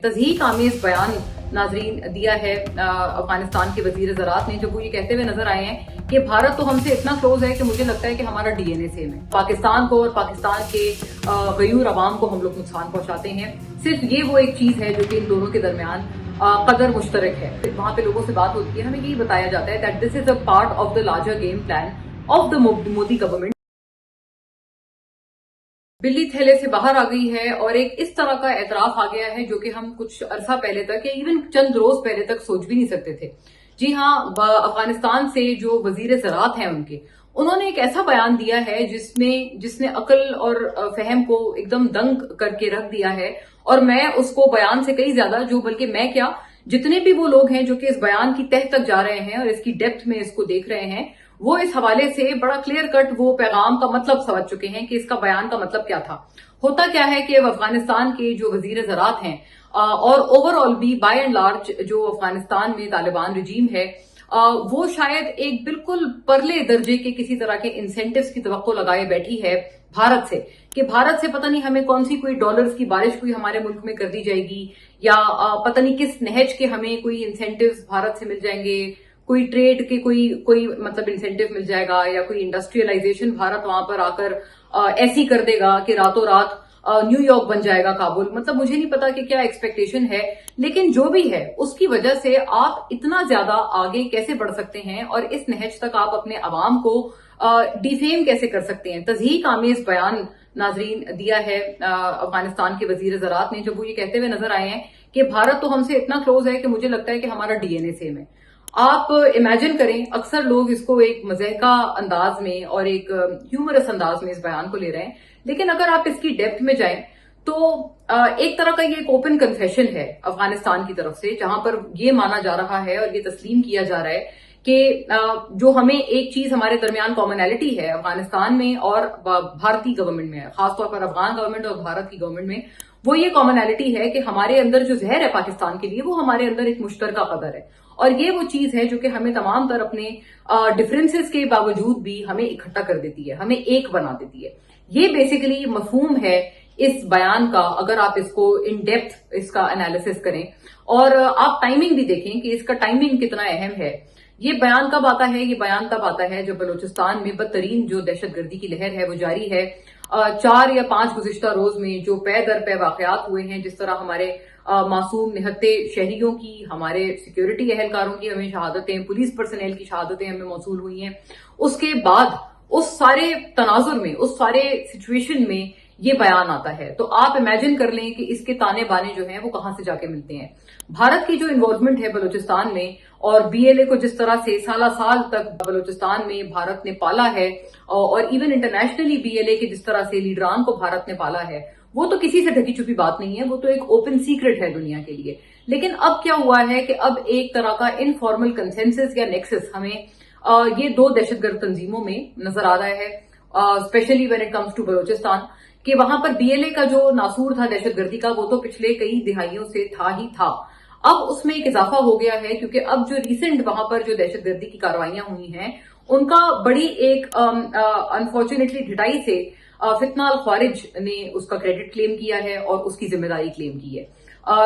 तज़हीक आमेज बयान नाजरीन दिया है अफगानिस्तान के वजीर ज़राअत ने, जब वो ये कहते हुए नजर आए हैं कि भारत तो हमसे इतना क्लोज है कि मुझे लगता है कि हमारा डीएनए सेम है। पाकिस्तान को और पाकिस्तान के गयूर अवाम को हम लोग नुकसान पहुंचाते हैं। सिर्फ ये वो एक चीज है जो कि इन दोनों के दरमियान कदर मुश्तरक है। वहां पे लोगों से बात होती है, हमें यही बताया जाता है that this is a part of the larger game plan of the Modi government. बिल्ली थैले से बाहर आ गई है और एक इस तरह का एतराफ आ गया है जो कि हम कुछ अरसा पहले तक या इवन चंद रोज पहले तक सोच भी नहीं सकते थे। जी हाँ, अफगानिस्तान से जो वजीर ज़राअत हैं उन्होंने एक ऐसा बयान दिया है जिसने अकल और फहम को एकदम दंग करके रख दिया है। और मैं उसको बयान से कई ज्यादा, जो बल्कि मैं क्या, जितने भी वो लोग हैं जो कि इस बयान की तह तक जा रहे हैं और इसकी डेप्थ में इसको देख रहे हैं, वो इस हवाले से बड़ा क्लियर कट वो पैगाम का मतलब समझ चुके हैं कि इसका बयान का मतलब क्या था। होता क्या है कि अफगानिस्तान के जो वजीर ज़राअत हैं और ओवरऑल भी बाय एंड लार्ज जो अफगानिस्तान में तालिबान रजीम है, वो शायद एक बिल्कुल परले दर्जे के किसी तरह के इंसेंटिव्स की तवक्को लगाए बैठी है भारत से, कि भारत से पता नहीं हमें कौन सी कोई डॉलर्स की बारिश कोई हमारे मुल्क में कर दी जाएगी, या पता नहीं किस नहज के हमें कोई इंसेंटिव्स भारत से मिल जाएंगे, कोई ट्रेड के कोई मतलब इंसेंटिव मिल जाएगा, या कोई इंडस्ट्रियलाइजेशन भारत वहां पर आकर ऐसी कर देगा कि रातों रात न्यूयॉर्क बन जाएगा काबुल। मतलब मुझे नहीं पता कि क्या एक्सपेक्टेशन है, लेकिन जो भी है उसकी वजह से आप इतना ज्यादा आगे कैसे बढ़ सकते हैं और इस नहज तक आप अपने अवाम को डिफेम कैसे कर सकते हैं। तज़हीक आमेज बयान नाजरीन दिया है अफगानिस्तान के वजीर ज़राअत ने, जब वो ये कहते हुए नजर आए हैं कि भारत तो हमसे इतना क्लोज है कि मुझे लगता है कि हमारा डीएनए सेम है। आप इमेजिन करें, अक्सर लोग इसको एक मज़ाहिका अंदाज में और एक ह्यूमरस अंदाज में इस बयान को ले रहे हैं, लेकिन अगर आप इसकी डेप्थ में जाएं तो एक तरह का ये एक ओपन कन्फेशन है अफगानिस्तान की तरफ से, जहां पर ये माना जा रहा है और ये तस्लीम किया जा रहा है कि जो हमें एक चीज हमारे दरमियान कॉमनैलिटी है अफगानिस्तान में और भारतीय गवर्नमेंट में, खासतौर पर अफगान गवर्नमेंट और भारत की गवर्नमेंट में, वो ये कॉमनैलिटी है कि हमारे अंदर जो जहर है पाकिस्तान के लिए, वो हमारे अंदर एक मुश्तरका कदर है। और ये वो चीज है जो कि हमें तमाम तर अपने डिफरेंसेस के बावजूद भी हमें इकट्ठा कर देती है, हमें एक बना देती है। ये बेसिकली मफहूम है इस बयान का, अगर आप इसको इन डेप्थ इसका एनालिसिस करें और आप टाइमिंग भी देखें कि इसका टाइमिंग कितना अहम है। ये बयान कब आता है? ये बयान तब आता है जब बलूचिस्तान में बदतरीन जो दहशतगर्दी की लहर है वो जारी है। 4 या 5 गुज़िश्ता रोज में जो पै दर पै वाकयात हुए हैं, जिस तरह हमारे मासूम निहत्ते शहरियों की, हमारे सिक्योरिटी एहलकारों की हमें शहादतें, पुलिस पर्सनल की शहादतें हमें मौसूल हुई हैं, उसके बाद उस सारे तनाजुर में, उस सारे सिचुएशन में ये बयान आता है। तो आप इमेजिन कर लें कि इसके ताने बाने जो हैं वो कहां से जाके मिलते हैं। भारत की जो इन्वॉल्वमेंट है बलूचिस्तान में, और बीएलए को जिस तरह से साल तक बलूचिस्तान में भारत ने पाला है, और इवन इंटरनेशनली बीएलए के जिस तरह से लीडरान को भारत ने पाला है, वो तो किसी से ढकी छुपी बात नहीं है, वो तो एक ओपन सीक्रेट है दुनिया के लिए। लेकिन अब क्या हुआ है कि अब एक तरह का इनफॉर्मल कंसेंसस या नेक्सस हमें ये 2 दहशतगर्द तंजीमों में नजर आ रहा है, specially when it comes to Balochistan, कि वहां पर बीएलए का जो नासूर था दहशतगर्दी का, वो तो पिछले कई दिहाइयों से था ही था। अब उसमें एक इजाफा हो गया है, क्योंकि अब जो रिसेंट वहां पर जो दहशतगर्दी की कार्रवाइयां हुई हैं, उनका बड़ी एक अनफॉर्चुनेटली ढिठाई से फितना अल ख्वारिज ने उसका क्रेडिट क्लेम किया है और उसकी जिम्मेदारी क्लेम की है।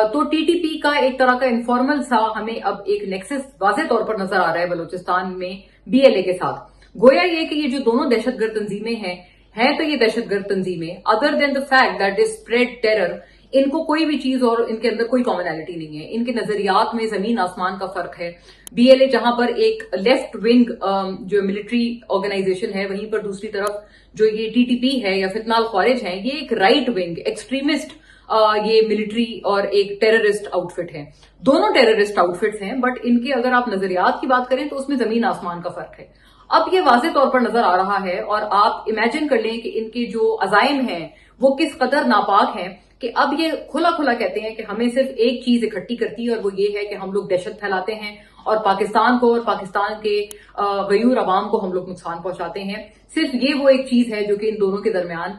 तो टीटीपी का एक तरह का इनफॉर्मल सा हमें अब एक नेक्सस वाज़ेह तौर पर नजर आ रहा है बलूचिस्तान में बीएलए के साथ। गोया ये कि ये जो दोनों दहशतगर्द तंजीमें हैं तो ये दहशतगर्द तंजीमें, other than the fact that they spread terror, इनको कोई भी चीज और इनके अंदर कोई कॉमनैलिटी नहीं है। इनके नजरियात में जमीन आसमान का फर्क है। बीएलए जहां पर एक लेफ्ट विंग जो मिलिट्री ऑर्गेनाइजेशन है, वहीं पर दूसरी तरफ जो ये टीटीपी है या फितना अल ख्वारिज है, ये एक राइट विंग एक्सट्रीमिस्ट ये मिलिट्री और एक टेररिस्ट आउटफिट है। दोनों टेररिस्ट आउटफिट्स हैं, बट इनके अगर आप नजरियात की बात करें तो उसमें जमीन आसमान का फर्क है। अब ये वाज़ेह तौर पर नजर आ रहा है, और आप इमेजिन कर लें कि इनके जो अजाइम हैं वो किस कदर नापाक हैं, कि अब ये खुला खुला कहते हैं कि हमें सिर्फ एक चीज इकट्ठी करती है, और वो ये है कि हम लोग दहशत फैलाते हैं और पाकिस्तान को और पाकिस्तान के गयूर अवाम को हम लोग नुकसान पहुंचाते हैं। सिर्फ ये वो एक चीज है जो कि इन दोनों के दरमियान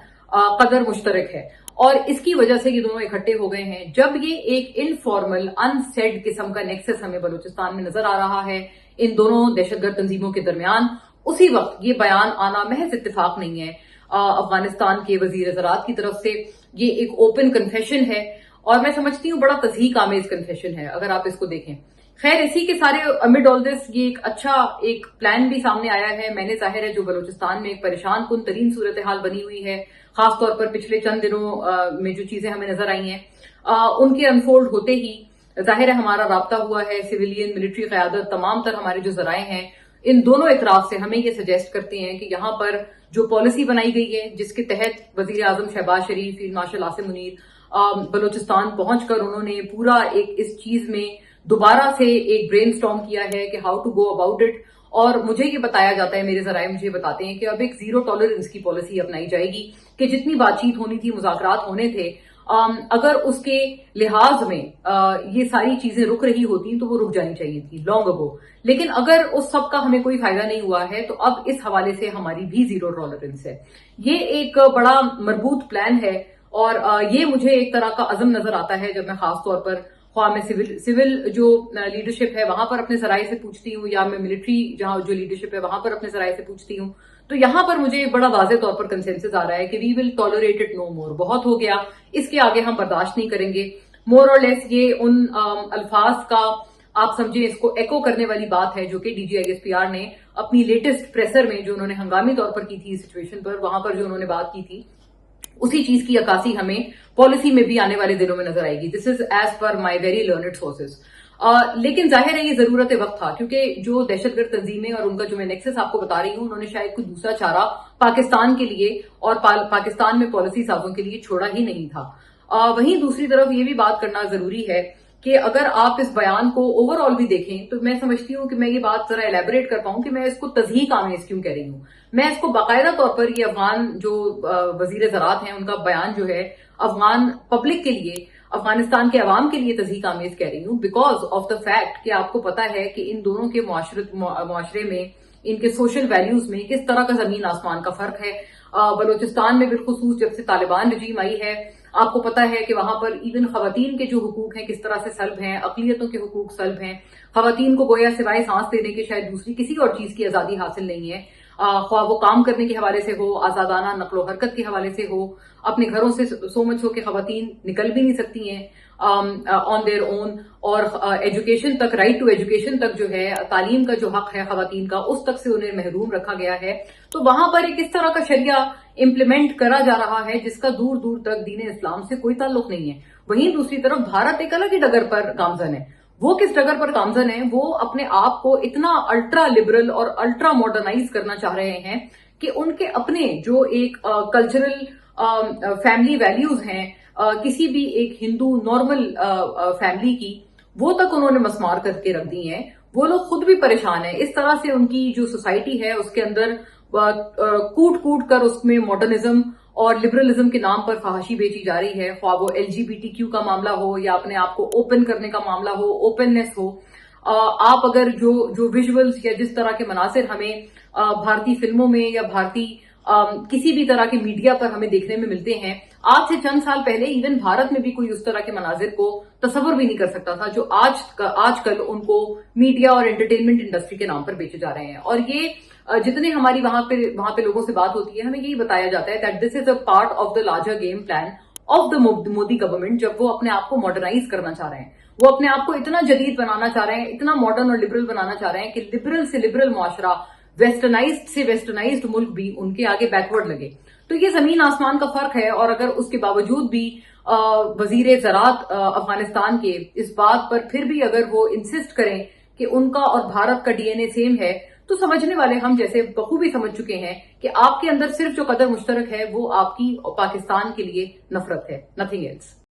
कदर मुश्तरक है, और इसकी वजह से ये दोनों इकट्ठे हो गए हैं। जब ये एक इनफॉर्मल अनसेड किस्म का नेक्सस हमें बलूचिस्तान में नजर आ रहा है इन दोनों दहशतगर्द तंजीमों के दरमियान, उसी वक्त ये बयान आना महज इत्तेफाक नहीं है अफगानिस्तान के वजीर ज़राअत की तरफ से। ये एक ओपन कन्फेशन है اور میں سمجھتی ہوں بڑا تضحیق آمیز کنفیشن ہے اگر آپ اس کو دیکھیں. خیر اسی کے سارے امڈ آل دس یہ ایک اچھا ایک پلان بھی سامنے آیا ہے. میں نے ظاہر ہے جو بلوچستان میں ایک پریشان کن ترین صورتحال بنی ہوئی ہے، خاص طور پر پچھلے چند دنوں میں جو چیزیں ہمیں نظر آئی ہیں ان کے انفولڈ ہوتے ہی ظاہر ہے ہمارا رابطہ ہوا ہے. سویلین ملٹری قیادت تمام تر ہمارے جو ذرائع ہیں ان دونوں اطراف سے ہمیں یہ سجیسٹ کرتے ہیں کہ یہاں پر جو پالیسی بنائی گئی ہے جس کے تحت وزیر اعظم شہباز شریف، فیلڈ مارشل عاصم منیر بلوچستان پہنچ کر انہوں نے پورا ایک اس چیز میں دوبارہ سے ایک برین سٹارم کیا ہے کہ how to go about it. اور مجھے یہ بتایا جاتا ہے، میرے ذرائع مجھے بتاتے ہیں کہ اب ایک زیرو ٹالرنس کی پالیسی اپنائی جائے گی کہ جتنی بات چیت ہونی تھی، مذاکرات ہونے تھے، اگر اس کے لحاظ میں یہ ساری چیزیں رک رہی ہوتی تو وہ رک جانی چاہیے تھی لانگ اگو. لیکن اگر اس سب کا ہمیں کوئی فائدہ نہیں ہوا ہے تو اب اس حوالے سے ہماری بھی زیرو ٹالرنس ہے. یہ ایک بڑا مربوط پلان ہے اور یہ مجھے ایک طرح کا عزم نظر آتا ہے جب میں خاص طور پر خواہ میں سول جو لیڈرشپ ہے وہاں پر اپنے ذرائع سے پوچھتی ہوں یا میں ملٹری جہاں جو لیڈرشپ ہے وہاں پر اپنے ذرائع سے پوچھتی ہوں تو یہاں پر مجھے بڑا واضح طور پر کنسنسس آ رہا ہے کہ وی ول ٹالریٹ اٹ نو مور. بہت ہو گیا، اس کے آگے ہم برداشت نہیں کریں گے. مور اور لیس یہ ان الفاظ کا آپ سمجھیں اس کو ایکو کرنے والی بات ہے جو کہ D G I S P R نے اپنی لیٹسٹ پریسر میں جو انہوں نے ہنگامی طور پر کی تھی سچویشن پر، وہاں پر جو انہوں نے بات کی تھی اسی چیز کی عکاسی ہمیں پالیسی میں بھی آنے والے دنوں میں نظر آئے گی. This is as per my very learned sources. لیکن ظاہر ہے یہ ضرورت وقت تھا کیونکہ جو دہشت گرد تنظیمیں اور ان کا جو میں نیکسس آپ کو بتا رہی ہوں انہوں نے شاید کوئی دوسرا چارہ پاکستان کے لیے اور پاکستان میں پالیسی سازوں کے لیے چھوڑا ہی نہیں تھا. وہیں دوسری طرف یہ بھی بات کرنا ضروری ہے کہ اگر آپ اس بیان کو اوور آل بھی دیکھیں تو میں سمجھتی ہوں کہ میں یہ بات ذرا ایلیبوریٹ کر پاؤں کہ میں اس کو تضحیق آمیز کیوں کہہ رہی ہوں. میں اس کو باقاعدہ طور پر یہ افغان جو وزیر زراعت ہیں ان کا بیان جو ہے افغان پبلک کے لیے، افغانستان کے عوام کے لیے تضحیق آمیز کہہ رہی ہوں بیکاز آف دا فیکٹ کہ آپ کو پتا ہے کہ ان دونوں کے معاشرے میں ان کے سوشل ویلیوز میں کس طرح کا زمین آسمان کا فرق ہے. بلوچستان میں بالخصوص جب سے طالبان رجیم آئی ہے آپ کو پتا ہے کہ وہاں پر ایون خواتین کے جو حقوق ہیں کس طرح سے سلب ہیں، اقلیتوں کے حقوق سلب ہیں. خواتین کو گویا سوائے سانس دینے کے شاید دوسری کسی اور چیز کی آزادی حاصل نہیں ہے، خواہ وہ کام کرنے کے حوالے سے ہو، آزادانہ نقل و حرکت کے حوالے سے ہو. اپنے گھروں سے سو مچ ہو کہ خواتین نکل بھی نہیں سکتی ہیں آن دیئر اون، اور ایجوکیشن تک، رائٹ ٹو ایجوکیشن تک جو ہے، تعلیم کا جو حق ہے خواتین کا اس تک سے انہیں محروم رکھا گیا ہے. تو وہاں پر ایک اس طرح کا شریعہ امپلیمنٹ کرا جا رہا ہے جس کا دور دور تک دین اسلام سے کوئی تعلق نہیں ہے. وہیں دوسری طرف بھارت ایک الگ ہی ڈگر پر گامزن ہے. وہ کس ڈگر پر گامزن ہے؟ وہ اپنے آپ کو اتنا الٹرا لبرل اور الٹرا ماڈرنائز کرنا چاہ رہے ہیں کہ ان کے اپنے جو ایک کلچرل فیملی ویلیوز ہیں کسی بھی ایک ہندو نارمل فیملی کی، وہ تک انہوں نے مسمار کر کے رکھ دی ہیں. وہ لوگ خود بھی پریشان ہیں. اس طرح سے ان کی جو سوسائٹی ہے اس کے اندر کوٹ کوٹ کر اس میں ماڈرنزم اور لبرلزم کے نام پر فحاشی بیچی جا رہی ہے، خواہ وہ LGBTQ کا معاملہ ہو یا اپنے آپ کو اوپن کرنے کا معاملہ ہو، اوپننس ہو. آپ اگر جو ویژولز یا جس طرح کے مناظر ہمیں بھارتی فلموں میں یا بھارتی کسی بھی طرح کے میڈیا پر ہمیں دیکھنے میں ملتے ہیں، آج سے چند سال پہلے ایون بھارت میں بھی کوئی اس طرح کے مناظر کو تصور بھی نہیں کر سکتا تھا جو آج کل ان کو میڈیا اور انٹرٹینمنٹ انڈسٹری کے نام پر بیچے جا رہے ہیں. اور یہ جتنے ہماری وہاں پہ لوگوں سے بات ہوتی ہے ہمیں یہی بتایا جاتا ہے that this is a part of the larger game plan of the Modi government. جب وہ اپنے آپ کو ماڈرنائز کرنا چاہ رہے ہیں، وہ اپنے آپ کو اتنا جدید بنانا چاہ رہے ہیں، اتنا ماڈرن اور لبرل بنانا چاہ رہے ہیں کہ لبرل سے لبرل معاشرہ، ویسٹرنائزڈ سے ویسٹرنائزڈ ملک بھی ان کے آگے بیکورڈ لگے. تو یہ زمین آسمان کا فرق ہے. اور اگر اس کے باوجود بھی وزیر زراعت افغانستان کے اس بات پر پھر بھی اگر وہ انسسٹ کریں کہ ان کا اور بھارت کا DNA سیم ہے، تو سمجھنے والے ہم جیسے بخوبی سمجھ چکے ہیں کہ آپ کے اندر صرف جو قدر مشترک ہے وہ آپ کی پاکستان کے لیے نفرت ہے، نتھنگ ایلس.